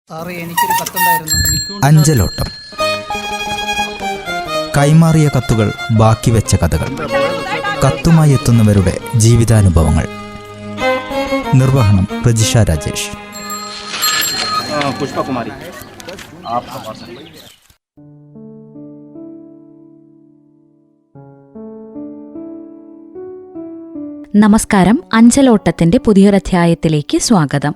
സാറേ, എനിക്കൊരു കത്തുണ്ടായിരുന്നു. അഞ്ചലോട്ടം. കൈമാറിയ കത്തുകൾ, ബാക്കി വെച്ച കഥകൾ, കത്തുമായി എത്തുന്നവരുടെ ജീവിതാനുഭവങ്ങൾ. നിർവഹണം പ്രജിഷ രാജേഷ്. പുഷ്പകുമാരി. നമസ്കാരം. അഞ്ചലോട്ടത്തിന്റെ പുതിയൊരധ്യായത്തിലേക്ക് സ്വാഗതം.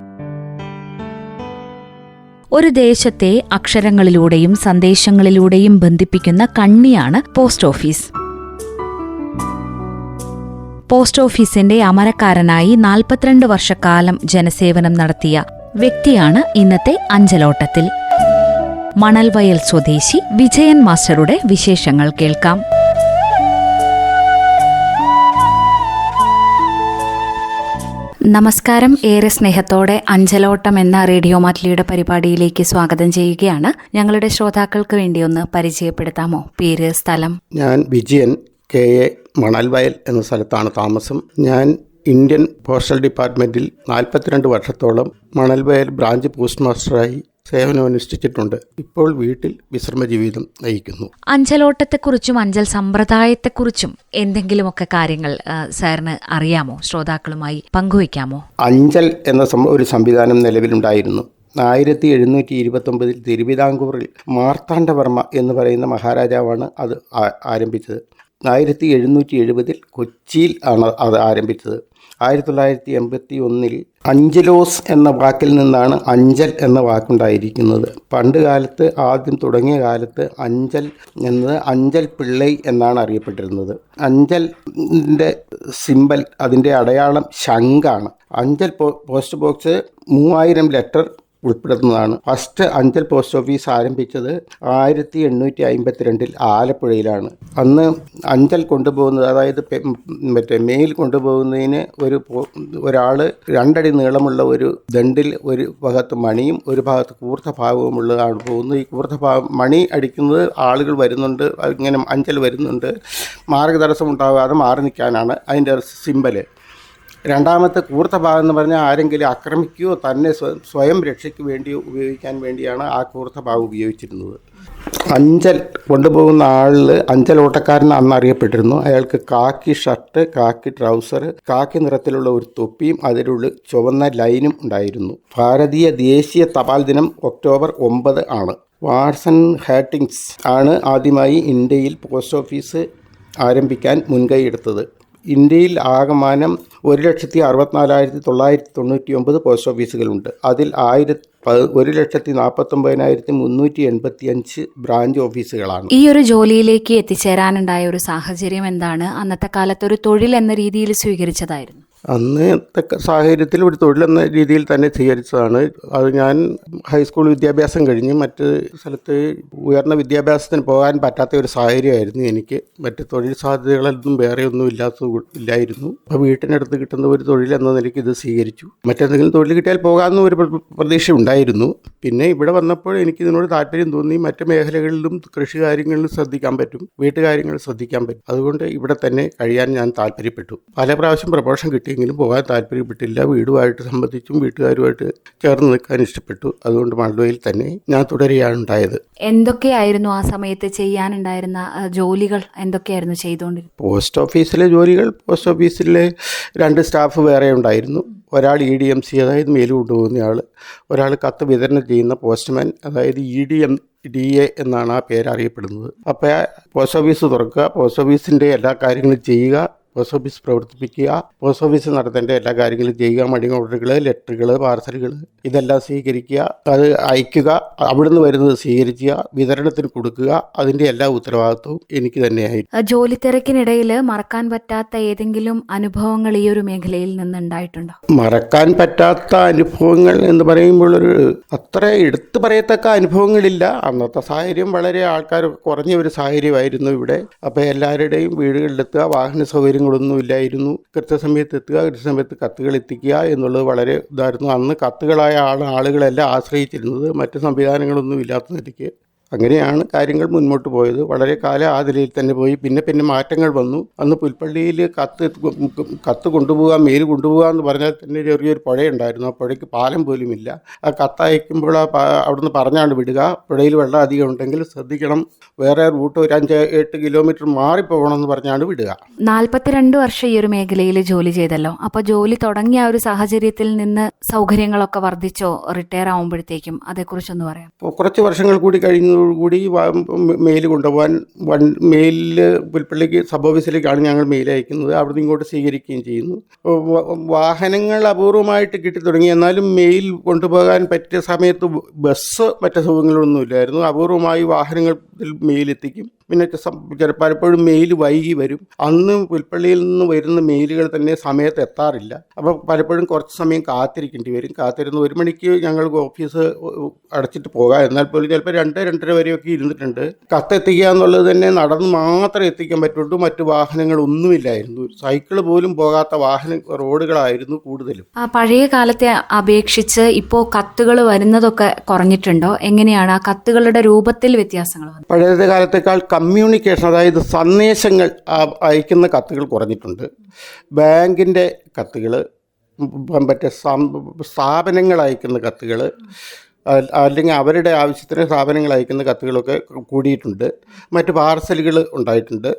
ഒരു ദേശത്തെ അക്ഷരങ്ങളിലൂടെയും സന്ദേശങ്ങളിലൂടെയും ബന്ധിപ്പിക്കുന്ന കണ്ണിയാണ് പോസ്റ്റ് ഓഫീസ്. പോസ്റ്റ് ഓഫീസിന്റെ അമരക്കാരനായി 42 വർഷക്കാലം ജനസേവനം നടത്തിയ വ്യക്തിയാണ് ഇന്നത്തെ അഞ്ചലോട്ടത്തിൽ. മണൽവയൽ സ്വദേശി വിജയൻ മാസ്റ്ററുടെ വിശേഷങ്ങൾ കേൾക്കാം. നമസ്കാരം. ഏറെ സ്നേഹത്തോടെ അഞ്ചലോട്ടം എന്ന റേഡിയോ മാറ്റ്ലിയുടെ പരിപാടിയിലേക്ക് സ്വാഗതം ചെയ്യുകയാണ്. ഞങ്ങളുടെ ശ്രോതാക്കൾക്ക് വേണ്ടി ഒന്ന് പരിചയപ്പെടുത്താമോ? പേര്, സ്ഥലം? ഞാൻ വിജയൻ കെ എ, മണൽവയൽ എന്ന സ്ഥലത്താണ് താമസം. ഞാൻ ഇന്ത്യൻ പോസ്റ്റൽ ഡിപ്പാർട്ട്മെൻറ്റിൽ 42 വർഷത്തോളം മണൽവയൽ ബ്രാഞ്ച് പോസ്റ്റ് മാസ്റ്ററായി സേവനമനുഷ്ഠിച്ചിട്ടുണ്ട്. ഇപ്പോൾ വീട്ടിൽ വിശ്രമ ജീവിതം നയിക്കുന്നു. അഞ്ചലോട്ടത്തെക്കുറിച്ചും അഞ്ചൽ സമ്പ്രദായത്തെക്കുറിച്ചും എന്തെങ്കിലുമൊക്കെ കാര്യങ്ങൾ സാറിന് അറിയാമോ? ശ്രോതാക്കളുമായി പങ്കുവയ്ക്കാമോ? അഞ്ചൽ എന്ന ഒരു സംവിധാനം നിലവിലുണ്ടായിരുന്നു. 1729 തിരുവിതാംകൂറിൽ മാർത്താണ്ഡവർമ്മ എന്ന് പറയുന്ന മഹാരാജാവാണ് അത് ആരംഭിച്ചത്. 1770 കൊച്ചിയിൽ ആണ് അത് ആരംഭിച്ചത്. 1981 അഞ്ചലോസ് എന്ന വാക്കിൽ നിന്നാണ് അഞ്ചൽ എന്ന വാക്കുണ്ടായിരിക്കുന്നത്. പണ്ട് കാലത്ത്, ആദ്യം തുടങ്ങിയ കാലത്ത് അഞ്ചൽ എന്നത് അഞ്ചൽ പിള്ളൈ എന്നാണ് അറിയപ്പെട്ടിരുന്നത്. അഞ്ചലിൻ്റെ സിമ്പൽ, അതിൻ്റെ അടയാളം ശംഖാണ്. അഞ്ചൽ പോസ്റ്റ് ബോക്സ് 3000 ലെറ്റർ ഉൾപ്പെടുന്നതാണ്. ഫസ്റ്റ് അഞ്ചൽ പോസ്റ്റ് ഓഫീസ് ആരംഭിച്ചത് 1852 ആലപ്പുഴയിലാണ്. അന്ന് അഞ്ചൽ കൊണ്ടുപോകുന്നത്, അതായത് മെയിൽ കൊണ്ടുപോകുന്നതിന് ഒരാൾ 2 അടി നീളമുള്ള ഒരു ദണ്ടിൽ ഒരു ഭാഗത്ത് മണിയും ഒരു ഭാഗത്ത് കൂർത്ത ഭാഗവുമുള്ളതാണ് പോകുന്നത്. ഈ കൂർത്ത ഭാഗം മണി അടിക്കുന്നത് ആളുകൾ വരുന്നുണ്ട്, ഇങ്ങനെ അഞ്ചൽ വരുന്നുണ്ട്, മാർഗതടസ്സം ഉണ്ടാകാതെ മാറി നിൽക്കാനാണ് അതിൻ്റെ സിമ്പല്. രണ്ടാമത്തെ കൂർത്ത ഭാഗം എന്ന് പറഞ്ഞാൽ ആരെങ്കിലും ആക്രമിക്കുകയോ തന്നെ സ്വയം രക്ഷയ്ക്ക് വേണ്ടി ഉപയോഗിക്കാൻ വേണ്ടിയാണ് ആ കൂർത്ത ഭാഗം ഉപയോഗിച്ചിരുന്നത്. അഞ്ചൽ കൊണ്ടുപോകുന്ന ആളിൽ അഞ്ചലോട്ടക്കാരൻ അന്നറിയപ്പെട്ടിരുന്നു. അയാൾക്ക് കാക്കി ഷർട്ട്, കാക്കി ട്രൗസർ, കാക്കി നിറത്തിലുള്ള ഒരു തൊപ്പിയും അതിലുള്ള ചുവന്ന ലൈനും ഉണ്ടായിരുന്നു. ഭാരതീയ ദേശീയ തപാൽ ദിനം ഒക്ടോബർ 9 ആണ്. വാട്സൺ ഹാറ്റിങ്സ് ആണ് ആദ്യമായി ഇന്ത്യയിൽ പോസ്റ്റ് ഓഫീസ് ആരംഭിക്കാൻ മുൻകൈയെടുത്തത്. ഇന്ത്യയിൽ ആകമാനം 1,64,999 പോസ്റ്റ് ഓഫീസുകളുണ്ട്. അതിൽ 1,49,385 ബ്രാഞ്ച് ഓഫീസുകളാണ്. ഈ ഒരു ജോലിയിലേക്ക് എത്തിച്ചേരാനുണ്ടായ ഒരു സാഹചര്യം എന്താണ്? അന്നത്തെ കാലത്ത് ഒരു തൊഴിൽ എന്ന രീതിയിൽ സ്വീകരിച്ചതായിരുന്നു? അന്നത്തെ സാഹചര്യത്തിൽ ഒരു തൊഴിലെന്ന രീതിയിൽ തന്നെ സ്വീകരിച്ചതാണ്. അത് ഞാൻ ഹൈസ്കൂൾ വിദ്യാഭ്യാസം കഴിഞ്ഞ് മറ്റ് സ്ഥലത്ത് ഉയർന്ന വിദ്യാഭ്യാസത്തിന് പോകാൻ പറ്റാത്ത ഒരു സാഹചര്യമായിരുന്നു എനിക്ക്. മറ്റ് തൊഴിൽ സാധ്യതകളൊന്നും വേറെ ഒന്നും ഇല്ലായിരുന്നു. അപ്പോൾ വീട്ടിനടുത്ത് കിട്ടുന്ന ഒരു തൊഴിൽ എന്ന നിലയ്ക്ക് ഇത് സ്വീകരിച്ചു. മറ്റെന്തെങ്കിലും തൊഴിൽ കിട്ടിയാൽ പോകാമെന്ന് ഒരു പ്രതീക്ഷ ഉണ്ടായിരുന്നു. പിന്നെ ഇവിടെ വന്നപ്പോൾ എനിക്ക് ഇതിനോട് താല്പര്യം തോന്നി. മറ്റ് മേഖലകളിലും കൃഷി കാര്യങ്ങളിലും ശ്രദ്ധിക്കാൻ പറ്റും, വീട്ടുകാര്യങ്ങൾ ശ്രദ്ധിക്കാൻ പറ്റും. അതുകൊണ്ട് ഇവിടെ തന്നെ കഴിയാൻ ഞാൻ താല്പര്യപ്പെട്ടു. പല പ്രാവശ്യം പ്രമോഷൻ കിട്ടിയെങ്കിലും പോകാൻ താല്പര്യപ്പെട്ടില്ല. വീടുമായിട്ട് സംബന്ധിച്ചും വീട്ടുകാരുമായിട്ട് ചേർന്ന് നിൽക്കാൻ ഇഷ്ടപ്പെട്ടു. അതുകൊണ്ട് മണൽവയലിൽ തന്നെ ഞാൻ തുടരുകയാണ് ഉണ്ടായത്. എന്തൊക്കെയായിരുന്നു ആ സമയത്ത് ചെയ്യാനുണ്ടായിരുന്ന ജോലികൾ? എന്തൊക്കെയായിരുന്നു ചെയ്തുകൊണ്ടിരുന്നത്? പോസ്റ്റ് ഓഫീസിലെ ജോലികൾ, പോസ്റ്റ് ഓഫീസിലെ 2 സ്റ്റാഫ് വേറെ ഉണ്ടായിരുന്നു. ഒരാൾ EDMC, അതായത് മെയിൽ കൊണ്ടുപോകുന്നയാൾ, ഒരാൾ കത്ത് വിതരണം ചെയ്യുന്ന പോസ്റ്റ്മാൻ, അതായത് EDMDA എന്നാണ് ആ പേര് അറിയപ്പെടുന്നത്. അപ്പോൾ പോസ്റ്റ് ഓഫീസ് തുറക്കുക, പോസ്റ്റ് ഓഫീസിൻ്റെ എല്ലാ കാര്യങ്ങളും ചെയ്യുക, പോസ്റ്റ് ഓഫീസ് പ്രവർത്തിപ്പിക്കുക, പോസ്റ്റ് ഓഫീസ് നടത്തേണ്ട എല്ലാ കാര്യങ്ങളും ചെയ്യുക, മണി ഓർഡറുകൾ, ലെറ്ററുകൾ, പാർസലുകൾ ഇതെല്ലാം സ്വീകരിക്കുക, അത് അയക്കുക, അവിടുന്ന് വരുന്നത് സ്വീകരിക്കുക, വിതരണത്തിന് കൊടുക്കുക, അതിൻ്റെ എല്ലാ ഉത്തരവാദിത്വവും എനിക്ക് തന്നെയായിരുന്നു. ജോലി തിരക്കിനിടയിൽ മറക്കാൻ പറ്റാത്ത ഏതെങ്കിലും അനുഭവങ്ങൾ ഈ ഒരു മേഖലയിൽ നിന്നുണ്ടായിട്ടുണ്ടോ? മറക്കാൻ പറ്റാത്ത അനുഭവങ്ങൾ എന്ന് പറയുമ്പോൾ അത്ര എടുത്തു പറയത്തക്ക അനുഭവങ്ങളില്ല. അന്നത്തെ സാഹചര്യം വളരെ ആൾക്കാർ കുറഞ്ഞ ഒരു സാഹചര്യമായിരുന്നു ഇവിടെ. അപ്പോൾ എല്ലാവരുടെയും വീടുകളിലെത്തുക, വാഹന സൗകര്യങ്ങളൊന്നും ഇല്ലായിരുന്നു. കൃത്യസമയത്ത് എത്തുക, കൃത്യസമയത്ത് കത്തുകൾ എത്തിക്കുക എന്നുള്ളത് വളരെ ഇതായിരുന്നു. അന്ന് കത്തുകളായ ആളുകളെല്ലാം ആശ്രയിച്ചിരുന്നത്. മറ്റ് സംവിധാനങ്ങളൊന്നും ഇല്ലാത്ത നിലയ്ക്ക് അങ്ങനെയാണ് കാര്യങ്ങൾ മുന്നോട്ട് പോയത്. വളരെ കാലം ആ നിലയിൽ തന്നെ പോയി. പിന്നെ മാറ്റങ്ങൾ വന്നു. അന്ന് പുൽപ്പള്ളിയിൽ കത്ത് കൊണ്ടുപോകാൻ, മെയിൽ കൊണ്ടുപോകുക എന്ന് പറഞ്ഞാൽ തന്നെ ചെറിയൊരു പുഴയുണ്ടായിരുന്നു. ആ പുഴയ്ക്ക് പാലം പോലും ഇല്ല. ആ കത്തയക്കുമ്പോൾ അവിടുന്ന് പറഞ്ഞാണ് വിടുക, പുഴയിൽ വെള്ളം അധികം ഉണ്ടെങ്കിൽ ശ്രദ്ധിക്കണം, വേറെ റൂട്ട് ഒരു 5-8 കിലോമീറ്റർ മാറിപ്പോകണം എന്ന് പറഞ്ഞാണ് വിടുക. 42 വർഷം ഈ ഒരു മേഖലയിൽ ജോലി ചെയ്തല്ലോ. അപ്പോൾ ജോലി തുടങ്ങിയ ഒരു സാഹചര്യത്തിൽ നിന്ന് സൗകര്യങ്ങളൊക്കെ വർദ്ധിച്ചോ റിട്ടയർ ആവുമ്പോഴത്തേക്കും? അതേക്കുറിച്ചൊന്ന് പറയാം. കുറച്ച് വർഷങ്ങൾ കൂടി കഴിഞ്ഞതോടുകൂടി മെയിൽ കൊണ്ടുപോകാൻ മെയിലിൽ പുൽപ്പള്ളിക്ക് സബ് ഓഫീസിലേക്കാണ് ഞങ്ങൾ മെയിൽ അയക്കുന്നത്. അവിടുന്ന് ഇങ്ങോട്ട് സ്വീകരിക്കുകയും ചെയ്യുന്നു. വാഹനങ്ങൾ അപൂർവമായിട്ട് കിട്ടി തുടങ്ങി. എന്നാലും മെയിൽ കൊണ്ടുപോകാൻ പറ്റിയ സമയത്ത് ബസ് മറ്റു സൗകര്യങ്ങളൊന്നും ഇല്ലായിരുന്നു. അപൂർവമായി വാഹനങ്ങളിൽ മെയിൽ എത്തിക്കും. പിന്നെ പലപ്പോഴും മെയിൽ വൈകി വരും. അന്ന് പുൽപ്പള്ളിയിൽ നിന്ന് വരുന്ന മെയിലുകൾ തന്നെ സമയത്ത് എത്താറില്ല. അപ്പോൾ പലപ്പോഴും കുറച്ച് സമയം കാത്തിരിക്കേണ്ടി വരും. കാത്തിരുന്ന് 1 മണിക്ക് ഞങ്ങൾക്ക് ഓഫീസ് അടച്ചിട്ട് പോകാം. എന്നാൽ പോലും ചിലപ്പോൾ 2-2:30 വരെയൊക്കെ ഇരുന്നിട്ടുണ്ട്. കത്തെത്തിക്കുക എന്നുള്ളത് തന്നെ നടന്ന് മാത്രമേ എത്തിക്കാൻ പറ്റുള്ളൂ. മറ്റു വാഹനങ്ങളൊന്നുമില്ലായിരുന്നു. സൈക്കിൾ പോലും പോകാത്ത റോഡുകളായിരുന്നു കൂടുതലും. പഴയ കാലത്തെ അപേക്ഷിച്ച് ഇപ്പോൾ കത്തുകൾ വരുന്നതൊക്കെ കുറഞ്ഞിട്ടുണ്ടോ? എങ്ങനെയാണ് ആ കത്തുകളുടെ രൂപത്തിൽ വ്യത്യാസങ്ങൾ? പഴയ കാലത്തേക്കാൾ കമ്മ്യൂണിക്കേഷൻ, അതായത് സന്ദേശങ്ങൾ അയക്കുന്ന കത്തുകൾ കുറഞ്ഞിട്ടുണ്ട്. ബാങ്കിൻ്റെ കത്തുകൾ, മറ്റേ സ്ഥാപനങ്ങൾ അയക്കുന്ന കത്തുകൾ, അല്ലെങ്കിൽ അവരുടെ ആവശ്യത്തിന് സ്ഥാപനങ്ങൾ അയക്കുന്ന കത്തുകളൊക്കെ കൂടിയിട്ടുണ്ട്. മറ്റ് പാർസലുകൾ ഉണ്ടായിട്ടുണ്ട്.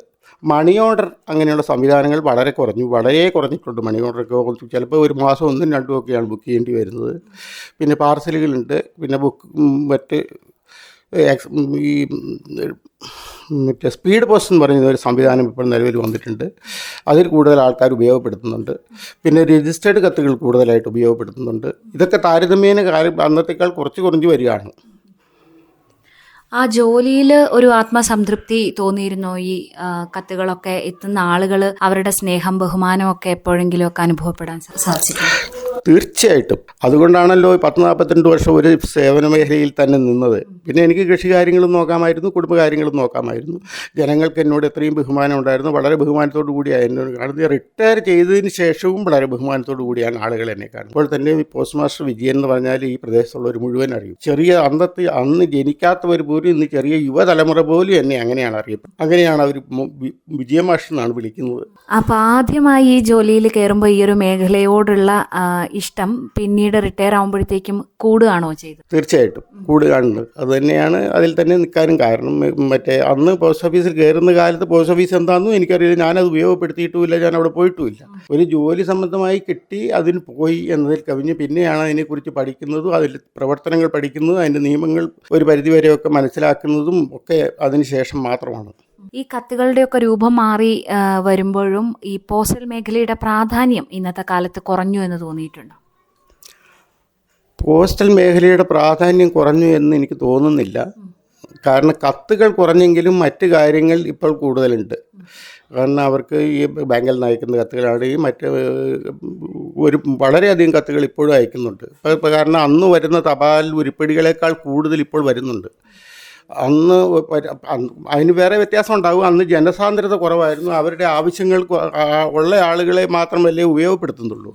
മണി ഓർഡർ അങ്ങനെയുള്ള സംവിധാനങ്ങൾ വളരെ കുറഞ്ഞിട്ടുണ്ട്. മണി ഓർഡറൊക്കെ ചിലപ്പോൾ 1 മാസം 1-2 ഒക്കെയാണ് ബുക്ക് ചെയ്യേണ്ടി വരുന്നത്. പിന്നെ പാർസലുകളുണ്ട്. പിന്നെ മറ്റ് മറ്റേ സ്പീഡ് പോസ്റ്റ് എന്ന് പറയുന്ന ഒരു സംവിധാനം ഇപ്പോൾ നിലവിൽ വന്നിട്ടുണ്ട്. അതിൽ കൂടുതൽ ആൾക്കാർ ഉപയോഗപ്പെടുത്തുന്നുണ്ട്. പിന്നെ രജിസ്റ്റേർഡ് കത്തുകൾ കൂടുതലായിട്ട് ഉപയോഗപ്പെടുത്തുന്നുണ്ട്. ഇതൊക്കെ താരതമ്യേന അന്നത്തേക്കാൾ കുറഞ്ഞു വരികയാണ്. ആ ജോലിയിൽ ഒരു ആത്മസംതൃപ്തി തോന്നിയിരുന്നോ? ഈ കത്തുകളൊക്കെ എത്തുന്ന ആളുകൾ അവരുടെ സ്നേഹം, ബഹുമാനമൊക്കെ എപ്പോഴെങ്കിലുമൊക്കെ അനുഭവപ്പെടാൻ സാധിക്കും? തീർച്ചയായിട്ടും. അതുകൊണ്ടാണല്ലോ 10-42 വർഷം ഒരു സേവന മേഖലയിൽ തന്നെ നിന്നത്. പിന്നെ എനിക്ക് കൃഷി കാര്യങ്ങളും നോക്കാമായിരുന്നു, കുടുംബകാര്യങ്ങളും നോക്കാമായിരുന്നു. ജനങ്ങൾക്ക് എന്നോട് എത്രയും ബഹുമാനം ഉണ്ടായിരുന്നു. വളരെ ബഹുമാനത്തോടു കൂടിയാണ് എന്നോട് കാണുന്നത്. റിട്ടയർ ചെയ്തതിന് ശേഷവും വളരെ ബഹുമാനത്തോടു കൂടിയാണ് ആളുകൾ എന്നെ കാണുന്നത്. ഇപ്പോൾ തന്നെ പോസ്റ്റ് മാസ്റ്റർ വിജയൻ എന്ന് പറഞ്ഞാൽ ഈ പ്രദേശത്തുള്ളവർ മുഴുവൻ അറിയും. അന്ന് ജനിക്കാത്തവർ പോലും ഇന്ന് ചെറിയ യുവതലമുറ പോലും എന്നെ അങ്ങനെയാണ് അറിയപ്പെടുന്നത്. അങ്ങനെയാണ് അവർ വിജയ മാസ്റ്റർ എന്നാണ് വിളിക്കുന്നത്. അപ്പോൾ ആദ്യമായി ഈ ജോലിയിൽ കയറുമ്പോൾ ഈ ഒരു മേഖലയോടുള്ള ഇഷ്ടം പിന്നീട് റിട്ടയർ ആകുമ്പോഴത്തേക്കും കൂടുകയാണോ ചെയ്തത്? തീർച്ചയായിട്ടും കൂടുകയാണ്. അത് തന്നെയാണ് അതിൽ തന്നെ നിൽക്കാനും കാരണം. മറ്റേ അന്ന് പോസ്റ്റ് ഓഫീസിൽ കയറുന്ന കാലത്ത് പോസ്റ്റ് ഓഫീസ് എന്താണെന്നും എനിക്കറിയില്ല. ഞാനത് ഉപയോഗപ്പെടുത്തിയിട്ടുമില്ല, ഞാൻ അവിടെ പോയിട്ടുമില്ല. ഒരു ജോലി സംബന്ധമായി കിട്ടി, അതിന് പോയി എന്നതിൽ കവിഞ്ഞ് പിന്നെയാണ് അതിനെക്കുറിച്ച് പഠിക്കുന്നതും അതിൽ പ്രവർത്തനങ്ങൾ പഠിക്കുന്നതും അതിൻ്റെ നിയമങ്ങൾ ഒരു പരിധിവരെയൊക്കെ മനസ്സിലാക്കുന്നതും ഒക്കെ അതിന് ശേഷം മാത്രമാണ്. ഈ കത്തുകളുടെയൊക്കെ രൂപം മാറി വരുമ്പോഴും ഈ പോസ്റ്റൽ മേഖലയുടെ പ്രാധാന്യം ഇന്നത്തെ കാലത്ത് കുറഞ്ഞു എന്ന് തോന്നിയിട്ടുണ്ടോ? പോസ്റ്റൽ മേഖലയുടെ പ്രാധാന്യം കുറഞ്ഞു എന്ന് എനിക്ക് തോന്നുന്നില്ല. കാരണം കത്തുകൾ കുറഞ്ഞെങ്കിലും മറ്റ് കാര്യങ്ങൾ ഇപ്പോൾ കൂടുതലുണ്ട്. കാരണം അവർക്ക് ഈ ബാങ്കിൽ നിന്ന് അയക്കുന്ന കത്തുകളാണ് ഈ വളരെയധികം കത്തുകൾ ഇപ്പോഴും അയക്കുന്നുണ്ട്. കാരണം അന്ന് വരുന്ന തപാൽ ഉരുപ്പടികളേക്കാൾ കൂടുതൽ ഇപ്പോൾ വരുന്നുണ്ട്. അന്ന് അതിന് വേറെ വ്യത്യാസം ഉണ്ടാകും. അന്ന് ജനസാന്ദ്രത കുറവായിരുന്നു. അവരുടെ ആവശ്യങ്ങൾ ഉള്ള ആളുകളെ മാത്രമല്ലേ ഉപയോഗപ്പെടുത്തുന്നുള്ളൂ.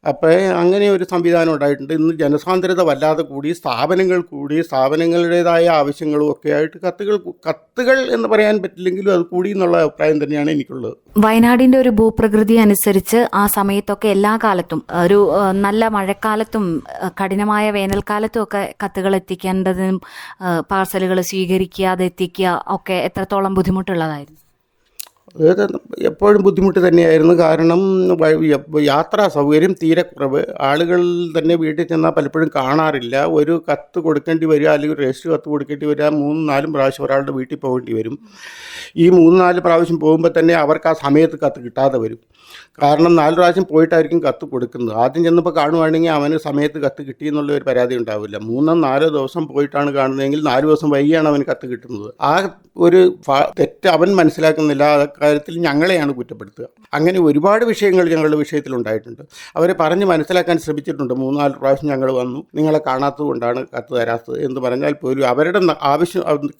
അപ്പോൾ അങ്ങനെ ഒരു സംവിധാനം ഉണ്ടായിട്ടുണ്ട്. ഇന്ന് ജനസാന്ദ്രത വല്ലാതെ കൂടി, സ്ഥാപനങ്ങളുടേതായ ആവശ്യങ്ങളും ഒക്കെ ആയിട്ട് കത്തുകൾ എന്ന് പറയാൻ പറ്റില്ലെങ്കിലും അത് കൂടി എന്നുള്ള അഭിപ്രായം തന്നെയാണ് എനിക്കുള്ളത്. വയനാടിൻ്റെ ഒരു ഭൂപ്രകൃതി അനുസരിച്ച് ആ സമയത്തൊക്കെ എല്ലാ കാലത്തും ഒരു നല്ല മഴക്കാലത്തും കഠിനമായ വേനൽക്കാലത്തും ഒക്കെ കത്തുകൾ എത്തിക്കേണ്ടതും പാർസലുകൾ സ്വീകരിക്കുക, അത് എത്തിക്കുക ഒക്കെ എത്രത്തോളം ബുദ്ധിമുട്ടുള്ളതായിരുന്നു? എപ്പോഴും ബുദ്ധിമുട്ട് തന്നെയായിരുന്നു. കാരണം യാത്രാ സൗകര്യം തീരെ കുറവ്. ആളുകൾ തന്നെ വീട്ടിൽ ചെന്നാൽ പലപ്പോഴും കാണാറില്ല. ഒരു കത്ത് കൊടുക്കേണ്ടി വരിക, അല്ലെങ്കിൽ രജിസ്റ്റർ കത്ത് കൊടുക്കേണ്ടി വരിക 3-4 പ്രാവശ്യം ഒരാളുടെ വീട്ടിൽ പോകേണ്ടി വരും. ഈ 3-4 പ്രാവശ്യം പോകുമ്പോൾ തന്നെ അവർക്ക് ആ സമയത്ത് കത്ത് കിട്ടാതെ വരും. കാരണം 4 പ്രാവശ്യം പോയിട്ടായിരിക്കും കത്ത് കൊടുക്കുന്നത്. ആദ്യം ചെന്നപ്പോൾ കാണുവാണെങ്കിൽ അവന് സമയത്ത് കത്ത് കിട്ടിയെന്നുള്ള ഒരു പരാതി ഉണ്ടാവില്ല. 3-4 ദിവസം പോയിട്ടാണ് കാണുന്നതെങ്കിൽ 4 ദിവസം വൈകിയാണ് അവന് കത്ത് കിട്ടുന്നത്. ആ ഒരു തെറ്റ് അവൻ മനസ്സിലാക്കുന്നില്ല. ആ കാര്യത്തിൽ ഞങ്ങളെയാണ് കുറ്റപ്പെടുത്തുക. അങ്ങനെ ഒരുപാട് വിഷയങ്ങൾ ഞങ്ങളുടെ വിഷയത്തിലുണ്ടായിട്ടുണ്ട്. അവരെ പറഞ്ഞ് മനസ്സിലാക്കാൻ ശ്രമിച്ചിട്ടുണ്ട്. 3-4 പ്രാവശ്യം ഞങ്ങൾ വന്നു, നിങ്ങളെ കാണാത്തത് കൊണ്ടാണ് കത്ത് തരാത്തത് എന്ന് പറഞ്ഞാൽ പോലും അവരുടെ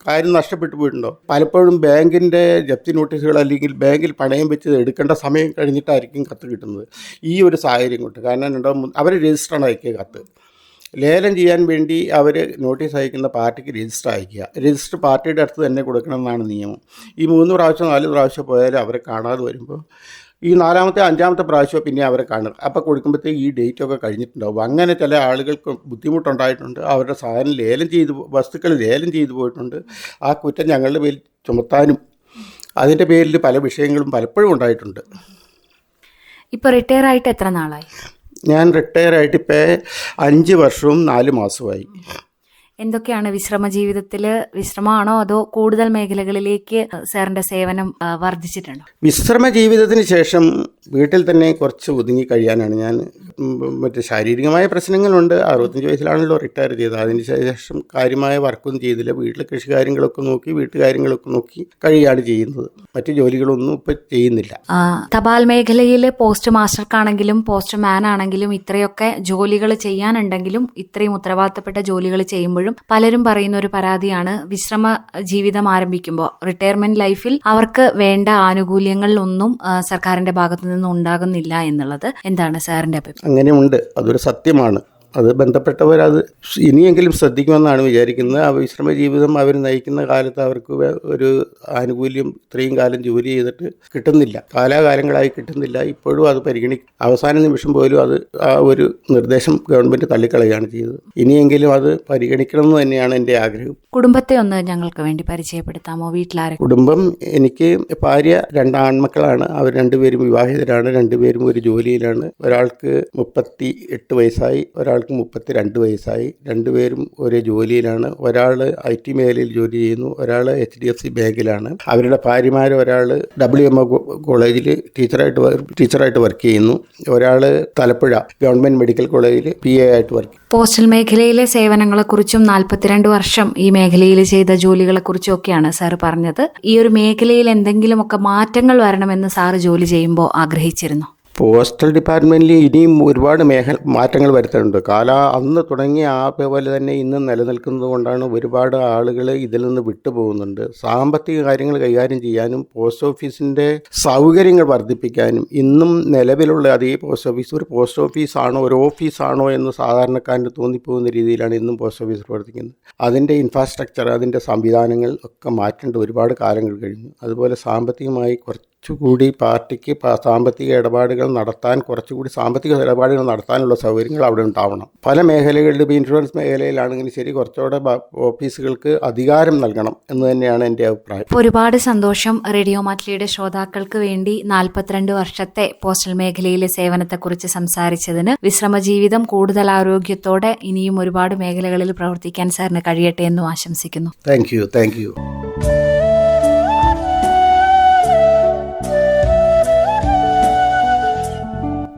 കാര്യം നഷ്ടപ്പെട്ടു പോയിട്ടുണ്ടോ? പലപ്പോഴും ബാങ്കിൻ്റെ ജപ്തി നോട്ടീസുകൾ അല്ലെങ്കിൽ ബാങ്കിൽ പണയം വെച്ച് എടുക്കേണ്ട സമയം കഴിഞ്ഞിട്ടായിരിക്കും കത്ത് കിട്ടുന്നത്. ഈ ഒരു സാഹചര്യം കൊണ്ട് കാരണം അവർ രജിസ്റ്ററാണ് അയക്കിയ കത്ത്. ലേലം ചെയ്യാൻ വേണ്ടി അവർ നോട്ടീസ് അയക്കുന്ന പാർട്ടിക്ക് രജിസ്റ്റർ അയക്കുക. രജിസ്റ്റർ പാർട്ടിയുടെ അടുത്ത് തന്നെ കൊടുക്കണമെന്നാണ് നിയമം. ഈ 3 പ്രാവശ്യം 4 പ്രാവശ്യം പോയാലും അവരെ കാണാതെ വരുമ്പോൾ ഈ 4ാമത്തെ 5ാമത്തെ പ്രാവശ്യം പിന്നെ അവരെ കാണുക. അപ്പോൾ കൊടുക്കുമ്പോഴത്തേക്ക് ഈ ഡേറ്റൊക്കെ കഴിഞ്ഞിട്ടുണ്ടാവും. അങ്ങനെ ചില ആളുകൾക്ക് ബുദ്ധിമുട്ടുണ്ടായിട്ടുണ്ട്. അവരുടെ വസ്തുക്കൾ ലേലം ചെയ്തു പോയിട്ടുണ്ട്. ആ കുറ്റം ഞങ്ങളുടെ പേരിൽ ചുമത്താനും അതിൻ്റെ പേരിൽ പല വിഷയങ്ങളും പലപ്പോഴും ഉണ്ടായിട്ടുണ്ട്. ഇപ്പോൾ റിട്ടയർ ആയിട്ട് എത്ര നാളായി? ഞാൻ റിട്ടയർ ആയിട്ട് ഇപ്പോൾ 5 വർഷവും 4 മാസമായി. എന്തൊക്കെയാണ് വിശ്രമ ജീവിതത്തിൽ? വിശ്രമമാണോ അതോ കൂടുതൽ മേഖലകളിലേക്ക് സാറിന്റെ സേവനം വർദ്ധിച്ചിട്ടുണ്ടോ? വിശ്രമ ജീവിതത്തിന് ശേഷം വീട്ടിൽ തന്നെ കുറച്ച് ഒതുങ്ങി കഴിയാനാണ് ഞാൻ. മറ്റ് ശാരീരികമായ പ്രശ്നങ്ങളുണ്ട്. 65 വയസ്സിലാണല്ലോ റിട്ടയർ ചെയ്തത്. അതിന് ശേഷം കാര്യമായ വർക്കൊന്നും ചെയ്തില്ല. വീട്ടിലെ കൃഷി കാര്യങ്ങളൊക്കെ നോക്കി വീട്ടുകാര്യങ്ങളൊക്കെ നോക്കി കഴിയാണ് ചെയ്യുന്നത്. മറ്റു ജോലികളൊന്നും ഇപ്പം ചെയ്യുന്നില്ല. തപാൽ മേഖലയിൽ പോസ്റ്റ് മാസ്റ്റർക്കാണെങ്കിലും പോസ്റ്റ് മാൻ ആണെങ്കിലും ഇത്രയൊക്കെ ജോലികൾ ചെയ്യാനുണ്ടെങ്കിലും ഇത്രയും ഉത്തരവാദിത്തപ്പെട്ട ജോലികൾ ചെയ്യുമ്പോഴും പലരും പറയുന്ന ഒരു പരാതിയാണ്, വിശ്രമ ജീവിതം ആരംഭിക്കുമ്പോൾ റിട്ടയർമെന്റ് ലൈഫിൽ അവർക്ക് വേണ്ട ആനുകൂല്യങ്ങളിലൊന്നും സർക്കാരിന്റെ ഭാഗത്തു നിന്നും ഉണ്ടാകുന്നില്ല എന്നുള്ളത്. എന്താണ് സാറിന്റെ അഭിപ്രായം? അങ്ങനെയുണ്ട്, അതൊരു സത്യമാണ്. അത് ബന്ധപ്പെട്ടവർ അത് ഇനിയെങ്കിലും ശ്രദ്ധിക്കുമെന്നാണ് വിചാരിക്കുന്നത്. ആ വിശ്രമ ജീവിതം അവർ നയിക്കുന്ന കാലത്ത് അവർക്ക് ഒരു ആനുകൂല്യം ഇത്രയും കാലം ജോലി ചെയ്തിട്ട് കിട്ടുന്നില്ല, കാലാകാലങ്ങളായി കിട്ടുന്നില്ല. ഇപ്പോഴും അത് അവസാന നിമിഷം പോലും അത് ആ ഒരു നിർദ്ദേശം ഗവൺമെൻറ് തള്ളിക്കളയുകയാണ് ചെയ്തത്. ഇനിയെങ്കിലും അത് പരിഗണിക്കണമെന്ന് തന്നെയാണ് എൻ്റെ ആഗ്രഹം. കുടുംബത്തെ ഒന്ന് ഞങ്ങൾക്ക് വേണ്ടി പരിചയപ്പെടുത്താമോ? വീട്ടിലാരെ? കുടുംബം, എനിക്ക് ഭാര്യ, 2 ആൺമക്കളാണ്. അവർ 2 പേരും വിവാഹിതരാണ്. 2 പേരും ഒരു ജോലിയിലാണ്. ഒരാൾക്ക് 38 വയസ്സായി, ഒരാൾക്ക് 32 വയസ്സായി. 2 പേരും ഒരേ ജോലിയിലാണ്. ഒരാൾ IT മേഖലയിൽ ജോലി ചെയ്യുന്നു, ഒരാൾ HDFC ബാങ്കിലാണ്. അവരുടെ ഭാര്യമാർ, ഒരാൾ WMO കോളേജിൽ ടീച്ചറായിട്ട് വർക്ക് ചെയ്യുന്നു, ഒരാൾ തലപ്പുഴ ഗവൺമെൻറ് മെഡിക്കൽ കോളേജിൽ PA ആയിട്ട് വർക്ക് ചെയ്യുന്നു. പോസ്റ്റൽ മേഖലയിലെ സേവനങ്ങളെക്കുറിച്ചും 42 വർഷം ഈ മേഖലയിൽ ചെയ്ത ജോലികളെക്കുറിച്ചും ഒക്കെയാണ് സാറ് പറഞ്ഞത്. ഈ ഒരു മേഖലയിൽ എന്തെങ്കിലുമൊക്കെ മാറ്റങ്ങൾ വരണമെന്ന് സാറ് ജോലി ചെയ്യുമ്പോൾ ആഗ്രഹിച്ചിരുന്നു? പോസ്റ്റൽ ഡിപ്പാർട്ട്മെൻറ്റിൽ ഇനിയും ഒരുപാട് മാറ്റങ്ങൾ വരുത്തുന്നുണ്ട്. അന്ന് തുടങ്ങിയ പോലെ തന്നെ ഇന്നും നിലനിൽക്കുന്നത് കൊണ്ടാണ് ഒരുപാട് ആളുകൾ ഇതിൽ നിന്ന് വിട്ടുപോകുന്നുണ്ട്. സാമ്പത്തിക കാര്യങ്ങൾ കൈകാര്യം ചെയ്യാനും പോസ്റ്റ് ഓഫീസിൻ്റെ സൗകര്യങ്ങൾ വർദ്ധിപ്പിക്കാനും ഇന്നും നിലവിലുള്ള അതേ പോസ്റ്റ് ഓഫീസ് ഒരു പോസ്റ്റ് ഓഫീസാണോ ഒരു ഓഫീസാണോ എന്ന് സാധാരണക്കാരന് തോന്നിപ്പോകുന്ന രീതിയിലാണ് ഇന്നും പോസ്റ്റ് ഓഫീസ് പ്രവർത്തിക്കുന്നത്. അതിൻ്റെ ഇൻഫ്രാസ്ട്രക്ചർ, അതിൻ്റെ സംവിധാനങ്ങൾ ഒക്കെ മാറ്റേണ്ട ഒരുപാട് കാലങ്ങൾ കഴിഞ്ഞു. അതുപോലെ സാമ്പത്തികമായി കുറച്ചുകൂടി പാർട്ടിക്ക് സാമ്പത്തിക ഇടപാടുകൾ നടത്താൻ നടത്താനുള്ള സൗകര്യങ്ങൾ അവിടെ ഉണ്ടാവണം. പല മേഖലകളിലും ഇൻഷുറൻസ് മേഖലയിലാണെങ്കിലും ശരി, കുറച്ചുകൂടെ ഓഫീസുകൾക്ക് അധികാരം നൽകണം എന്ന് തന്നെയാണ് എൻ്റെ അഭിപ്രായം. ഒരുപാട് സന്തോഷം. റേഡിയോ മാറ്റിലിയുടെ ശ്രോതാക്കൾക്ക് വേണ്ടി 42 വർഷത്തെ പോസ്റ്റൽ മേഖലയിലെ സേവനത്തെക്കുറിച്ച് സംസാരിച്ചതിന്, വിശ്രമജീവിതം കൂടുതൽ ആരോഗ്യത്തോടെ ഇനിയും ഒരുപാട് മേഖലകളിൽ പ്രവർത്തിക്കാൻ സാറിന് കഴിയട്ടെ എന്നും ആശംസിക്കുന്നു. Thank you.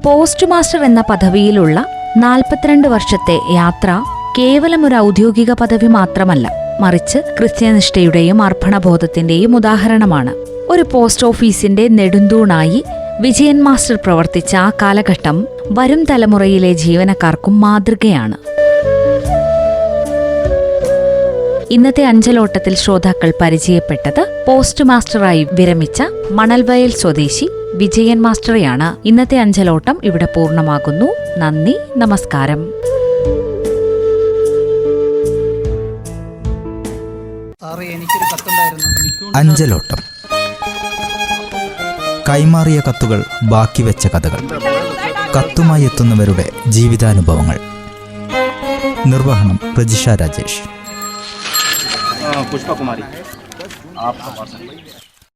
പോസ്റ്റ് മാസ്റ്റർ എന്ന പദവിയിലുള്ള 42 വർഷത്തെ യാത്ര കേവലം ഒരു ഔദ്യോഗിക പദവി മാത്രമല്ല, മറിച്ച് കൃത്യനിഷ്ഠയുടെയും അർപ്പണബോധത്തിന്റെയും ഉദാഹരണമാണ്. ഒരു പോസ്റ്റ് ഓഫീസിന്റെ നെടുന്തൂണായി വിജയൻ മാസ്റ്റർ പ്രവർത്തിച്ച ആ കാലഘട്ടം വരും തലമുറയിലെ ജീവനക്കാർക്കും മാതൃകയാണ്. ഇന്നത്തെ അഞ്ചലോട്ടത്തിൽ ശ്രോതാക്കൾ പരിചയപ്പെട്ടത് പോസ്റ്റ് മാസ്റ്ററായി വിരമിച്ച മണൽവയൽ സ്വദേശി വിജയൻ മാസ്റ്ററെയാണ്. ഇന്നത്തെ അഞ്ചലോട്ടം ഇവിടെ പൂർണ്ണമാകുന്നു. നന്ദി, നമസ്കാരം. എനിക്കൊരു കത്തുണ്ടായിരുന്നു. അഞ്ചലോട്ടം. കൈമാറിയ കത്തുകൾ, ബാക്കി വെച്ച കഥകൾ, കത്തുമായി എത്തുന്നവരുടെ ജീവിതാനുഭവങ്ങൾ. നിർവഹണം പ്രജിഷ രാജേഷ്. पुष्पा कुमारी, आपका